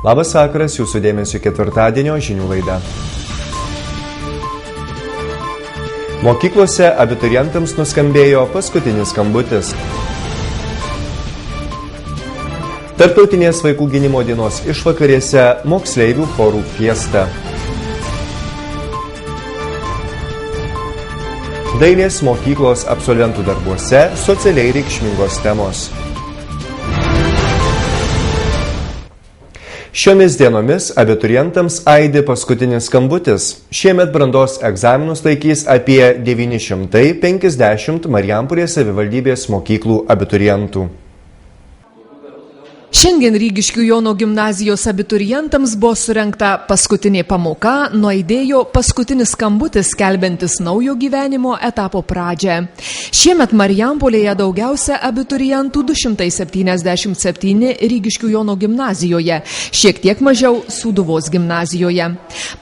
Labas vakaras, jūsų dėmesio ketvirtadienio žinių laida. Mokyklose abiturientams nuskambėjo paskutinis skambutis. Tarptautinės vaikų gynimo dienos išvakarėse moksleivių chorų fiesta. Dailės mokyklos absolventų darbuose socialiai reikšmingos temos. Šiomis dienomis abiturientams aidi paskutinis skambutis. Šiemet brandos egzaminus laikys apie 950 Marijampolės savivaldybės mokyklų abiturientų. Šiandien Rygiškių Jono gimnazijos abiturientams buvo surengta paskutinė pamoka, nuaidėjo paskutinis skambutis skelbiantis naujo gyvenimo etapo pradžią. Šiemet Marijampolėje daugiausia abiturientų 277 Rygiškių Jono gimnazijoje, šiek tiek mažiau Sūduvos gimnazijoje.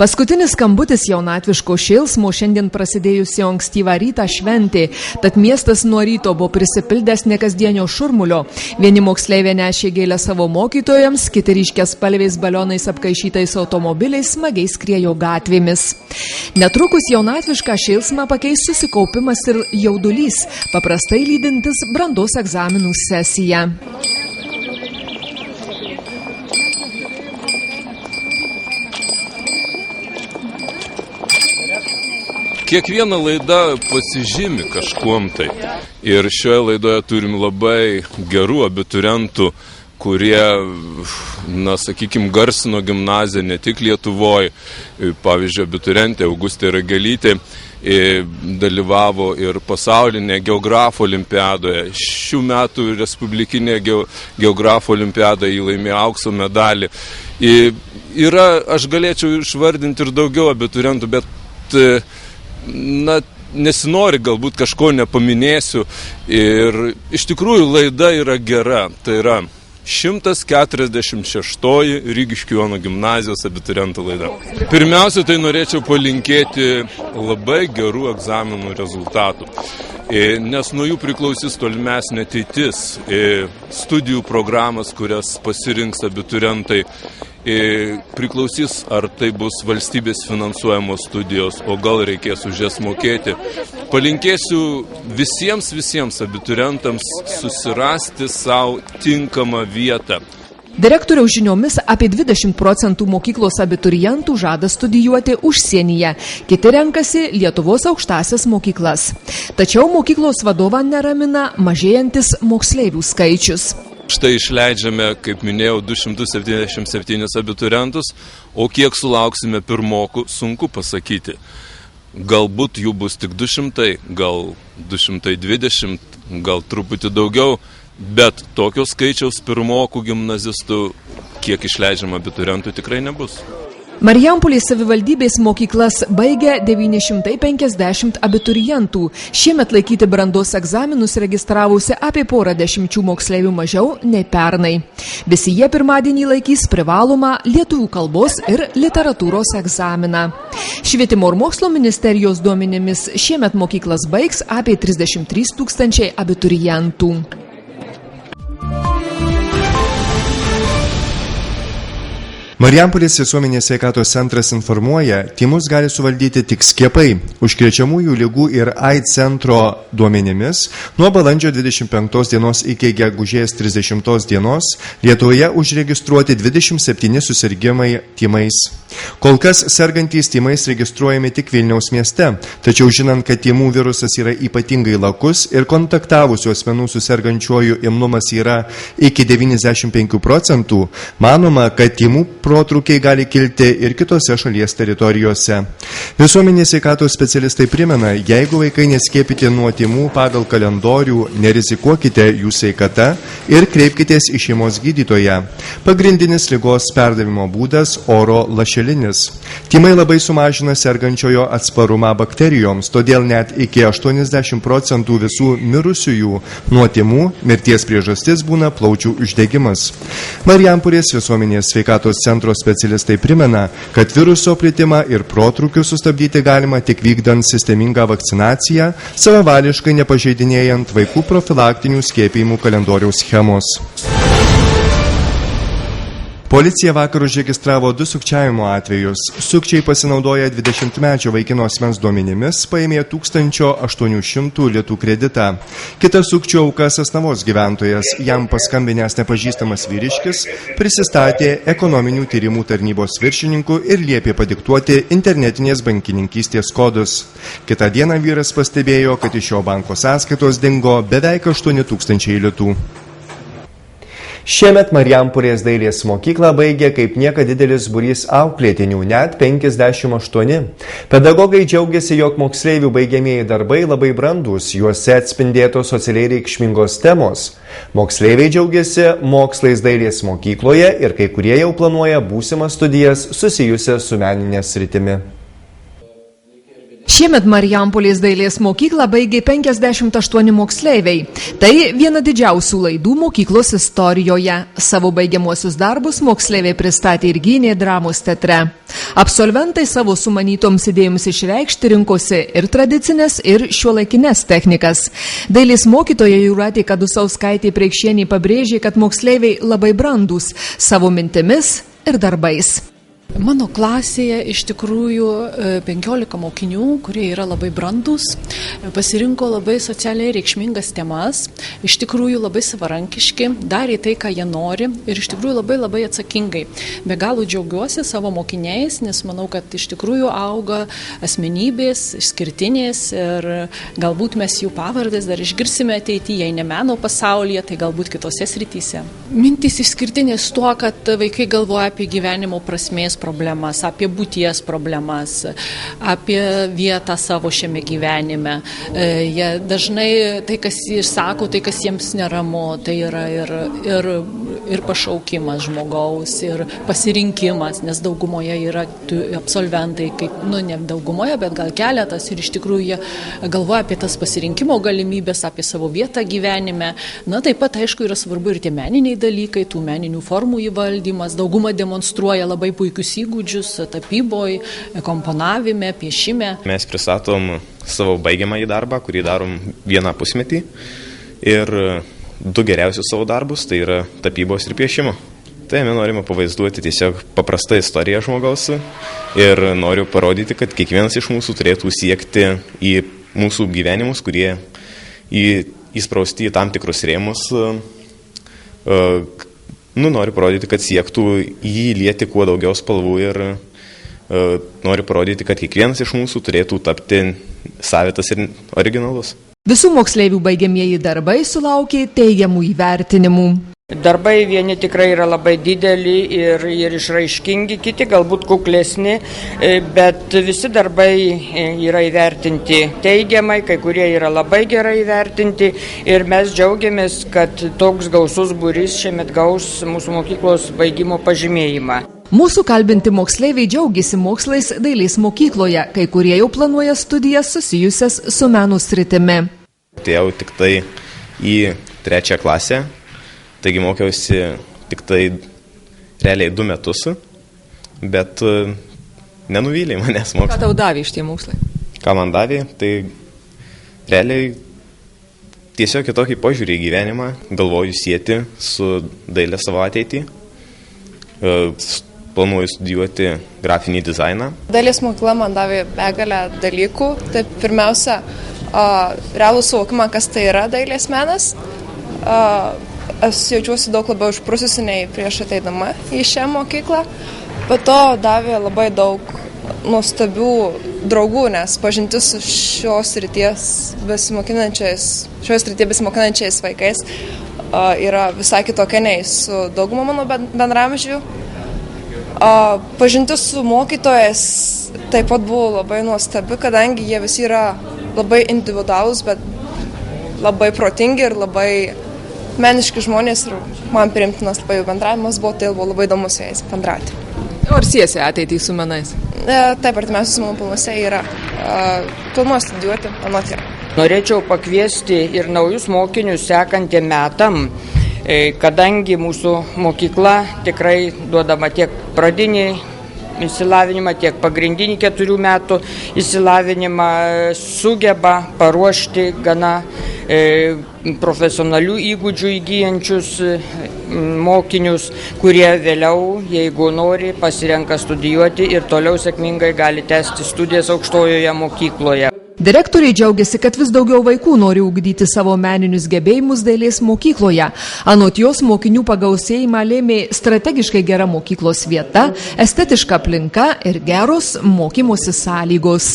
Paskutinis skambutis jaunatviško šėlsmo šiandien prasidėjusio ankstyvą rytą šventė, tad miestas nuo ryto buvo prisipildęs nekasdienio šurmulio. Vieni moksleiviai nešė gėlę savo mokytojams, kiti ryškias spalviais balionais apkaišytais automobiliais smagiai skriejo gatvėmis. Netrukus jaunatvišką šėlsmą pakeis susikaupimas ir jaudulys, paprastai lydintis brandos egzaminų sesiją. Kiekviena laida pasižymi kažkuom tai. Ir šioje laidoje turim labai gerų abiturientų, kurie, sakykime, garsino gimnaziją ne tik Lietuvoje. Pavyzdžiui, abiturientė Augustė Ragelytė dalyvavo ir pasaulinė geografų olimpiadoje. Šių metų respublikinė geografų olimpiada jį laimėjo aukso medalį. Aš galėčiau išvardinti ir daugiau abiturientų, bet nesinori, galbūt kažko nepaminėsiu. Ir iš tikrųjų laida yra gera. Tai yra 146 Rygiškių Jono gimnazijos abiturientų laida. Pirmiausia, tai norėčiau palinkėti labai gerų egzaminų rezultatų, nes nuo jų priklausys tolimesnė ateitis, studijų programas, kurias pasirinks abiturientai, priklausys, ar tai bus valstybės finansuojamos studijos, o gal reikės už jas mokėti. Palinkėsiu visiems abiturientams susirasti savo tinkamą vietą. Direktoriaus žiniomis apie 20% mokyklos abiturientų žada studijuoti užsienyje, kiti renkasi Lietuvos aukštąsias mokyklas. Tačiau mokyklos vadovą neramina mažėjantis moksleivių skaičius. Štai išleidžiame, kaip minėjau, 277 abiturientus, o kiek sulauksime pirmokų, sunku pasakyti. Galbūt jų bus tik 200, gal 220, gal truputį daugiau, bet tokio skaičiaus pirmokų gimnazistų, kiek išleidžiama abiturientų, tikrai nebus. Marijampolės savivaldybės mokyklas baigia 950 abiturientų. Šiemet laikyti brandos egzaminus registravosi apie porą dešimčių moksleivių mažiau nei pernai. Visi jie pirmadienį laikys privalomą lietuvių kalbos ir literatūros egzaminą. Švietimo ir mokslo ministerijos duomenimis šiemet mokyklas baigs apie 33 000 abiturientų. Marijampolės visuomenės sveikatos centras informuoja, tymus gali suvaldyti tik skiepai. Užkrečiamųjų ligų ir AIDS centro duomenimis nuo balandžio 25 dienos iki gegužės 30 dienos Lietuvoje užregistruoti 27 susirgimai tymais. Kol kas sergantys tymais registruojami tik Vilniaus mieste, tačiau žinant, kad tymų virusas yra ypatingai lakus ir kontaktavusių asmenų su sergančiuoju imlumas yra iki 95%, manoma, kad tymų protrūkiai gali kilti ir kitose šalies teritorijose. Visuomenės sveikatos specialistai primena, jeigu vaikai neskiepyti nuo tymų pagal kalendorių, nerizikuokite jų sveikata ir kreipkitės į šeimos gydytoją. Pagrindinis ligos perdavimo būdas – oro lašelinis. Tymai labai sumažina sergančiojo atsparumą bakterijoms, todėl net iki 80% visų mirusiųjų nuo tymų mirties priežastis būna plaučių uždegimas. Marijampolės visuomenės sveikatos centro specialistai primena, kad viruso plitimą ir protrūkius sustabdyti galima tik vykdant sistemingą vakcinaciją, savavališkai nepažeidinėjant vaikų profilaktinių skiepijimų kalendoriaus schemos. Policija vakar užregistravo 2 sukčiavimo atvejus. Sukčiai pasinaudoję 20-mečio vaikino asmens duomenimis paėmė 1800 litų kreditą. Kitas sukčių auka Sasnavos gyventojas, jam paskambinęs nepažįstamas vyriškis, prisistatė ekonominių tyrimų tarnybos viršininku ir liepė padiktuoti internetinės bankininkystės kodus. Kitą dieną vyras pastebėjo, kad iš jo banko sąskaitos dingo beveik 8000 litų. Šiemet Marijampolės dailės mokyklą baigė kaip niekad didelis būrys auklėtinių, net 58. Pedagogai džiaugiasi, jog moksleivių baigiamieji darbai labai brandūs, juose atspindėtos socialiai reikšmingos temos. Moksleiviai džiaugiasi mokslais dailės mokykloje ir kai kurie jau planuoja būsimas studijas susijusias su meninės sritimi. Šiemet Marijampolės dailės mokyklą baigė 58 moksleiviai. Tai viena didžiausių laidų mokyklos istorijoje. Savo baigiamuosius darbus moksleiviai pristatė ir gynė dramos teatre. Absolventai savo sumanytoms idėjoms išreikšti rinkosi ir tradicinės, ir šiuolaikines technikas. Dailės mokytoja Jūratė Kadusauskaitė Preikšienė pabrėžė, kad moksleiviai labai brandūs savo mintimis ir darbais. Mano klasėje iš tikrųjų 15 mokinių, kurie yra labai brandūs, pasirinko labai socialiai reikšmingas temas, iš tikrųjų labai savarankiški, darė tai, ką jie nori ir iš tikrųjų labai atsakingai. Be galo džiaugiuosi savo mokiniais, nes manau, kad iš tikrųjų auga asmenybės, išskirtinės ir galbūt mes jų pavardės dar išgirsime ateityje, jei ne meno pasaulyje, tai galbūt kitose srityse. Mintys išskirtinės tuo, kad vaikai galvoja apie gyvenimo prasmės problemas, apie būties problemas, apie vietą savo šiame gyvenime. Jie dažnai tai, kas išsako, tai, kas jiems neramu, tai yra ir pašaukimas žmogaus, ir pasirinkimas, nes daugumoje yra absolventai, ne daugumoje, bet gal keletas, ir iš tikrųjų jie galvoja apie tas pasirinkimo galimybės, apie savo vietą gyvenime. Na, taip pat, aišku, yra svarbu ir tie meniniai dalykai, tų meninių formų įvaldymas. Dauguma demonstruoja labai puikius įgūdžius tapyboj, komponavime, piešime. Mes pristatom savo baigiamąjį darbą, kurį darom 1 pusmetį ir 2 geriausius savo darbus, tai yra tapybos ir piešimo. Tai mes norime pavaizduoti tiesiog paprastą istoriją žmogaus ir noriu parodyti, kad kiekvienas iš mūsų turėtų siekti į mūsų gyvenimus, kurie įsprausti į tam tikrus rėmus. Noriu parodyti, kad siektų jį lieti kuo daugiau spalvų ir noriu parodyti, kad kiekvienas iš mūsų turėtų tapti savitas ir originalus. Visų moksleivių baigiamieji darbai sulaukė teigiamų įvertinimų. Darbai vieni tikrai yra labai dideli ir išraiškingi, kiti galbūt kuklesni, bet visi darbai yra įvertinti teigiamai, kai kurie yra labai gerai įvertinti ir mes džiaugiamės, kad toks gausus būrys šiemet gaus mūsų mokyklos baigimo pažymėjimą. Mūsų kalbinti moksleiviai džiaugiasi mokslais dailės mokykloje, kai kurie jau planuoja studijas susijusias su menų sritimi. Atėjau tik tai į 3 klasę. Taigi mokiausi tik tai realiai 2 metus, bet nenuvylė manęs mokslas. Ką tau davė iš tie mokslai? Ką man davė, tai realiai tiesiog kitokį požiūrį į gyvenimą, galvoju sieti su dailė savo ateitį. Planuoju studijuoti grafinį dizainą. Dailės mokykla man davė begalę dalykų. Tai pirmiausia, realų suvokimą, kas tai yra dailės menas. Aš jaučiuosi daug labiau išprususi nei prieš ateidama į šią mokyklą. Po to davė labai daug nuostabių draugų, nes pažintis su šios srities besimokinančiais vaikais yra visai kitokia nei su dauguma mano bendramžių. Pažintis su mokytojais taip pat buvo labai nuostabi, kadangi jie visi yra labai individualūs, bet labai protingi ir labai meniški žmonės ir man priimtinas labai bendravimas buvo, tai buvo labai įdomu su jais bendrauti. Ar siesi ateitį su menais? Taip, artimiausius mano planuose yra planuoju studijuoti, anot yra. Norėčiau pakviesti ir naujus mokinius sekantiem metam, kadangi mūsų mokykla tikrai duodama tiek pradiniai išsilavinimą, tiek pagrindinį 4 metų išsilavinimą, sugeba paruošti gana profesionalių įgūdžių įgyjančius mokinius, kurie vėliau, jeigu nori, pasirenka studijuoti ir toliau sėkmingai gali tęsti studijas aukštojoje mokykloje. Direktoriai džiaugiasi, kad vis daugiau vaikų nori ugdyti savo meninius gebėjimus dailės mokykloje. Anot jos, mokinių pagausėjimą lėmė strategiškai gera mokyklos vieta, estetiška aplinka ir geros mokymosi sąlygos.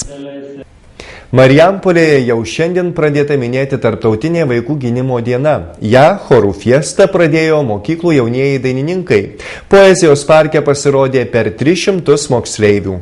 Marijampolėje jau šiandien pradėta minėti Tarptautinė vaikų gynimo diena. Ja chorų fiestą pradėjo mokyklų jaunieji dainininkai. Poezijos parke pasirodė per 300 moksleivių.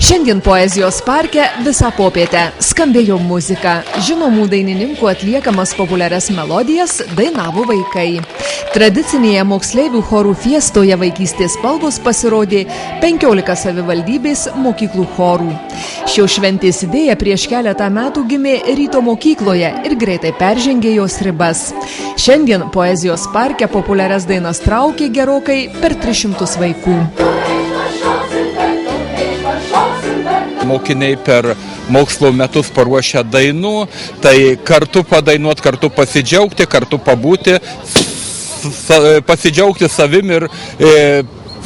Šiandien poezijos parke visą popietę skambėjo muzika. Žinomų dainininkų atliekamas populiarias melodijas dainavo vaikai. Tradicinėje moksleivių chorų fiestoje vaikystės spalvos pasirodė 15 savivaldybės mokyklų chorų. Šios šventės idėja prieš keletą metų gimė Ryto mokykloje ir greitai peržengė jos ribas. Šiandien poezijos parke populiarias dainas traukė gerokai per 300 vaikų. Mokiniai per mokslo metus paruošę dainų, tai kartu padainuoti, kartu pasidžiaugti, kartu pabūti, pasidžiaugti savim ir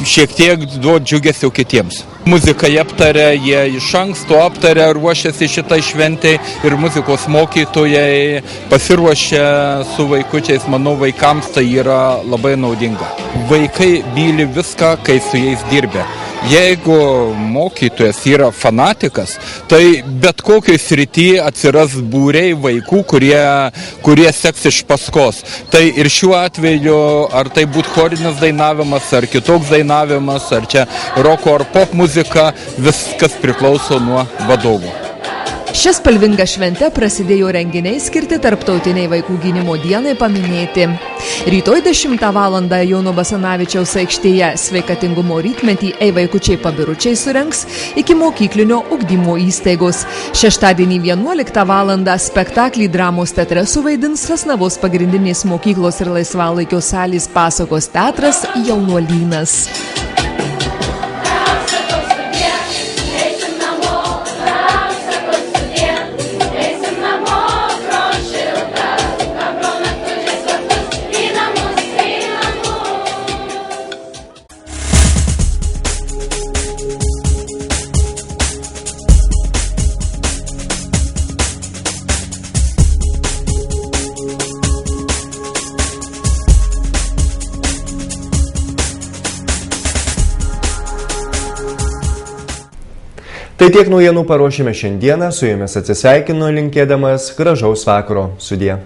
šiek tiek duoti džiugesio kitiems. Muziką jie aptarė, jie iš anksto aptarė, ruošiasi šitai šventai ir muzikos mokytojai pasiruošę su vaikučiais, manau, vaikams tai yra labai naudinga. Vaikai myli viską, kai su jais dirbė. Jeigu mokytojas yra fanatikas, tai bet kokiai srityje atsiras būriai vaikų, kurie seks iš paskos. Tai ir šiuo atveju, ar tai būtų chorinis dainavimas, ar kitoks dainavimas, ar čia roko ar pop muzika, viskas priklauso nuo vadovų. Šia spalvinga švente prasidėjo renginiai skirti Tarptautiniai vaikų gynimo dienai paminėti. Rytoj 10 val. Jono Basanavičiaus aikštėje sveikatingumo rytmetį vaikučiai pabiručiai surengs iki mokyklinio ugdymo įstaigos. Šeštadienį 11 val. Spektaklį dramos teatre suvaidins Sasnavos pagrindinės mokyklos ir laisvalaikio salės pasakos teatras Jaunuolynas. Tai tiek naujienų paruošėme šiandieną, su jumis atsisveikinu linkėdamas gražaus vakaro. Sudie.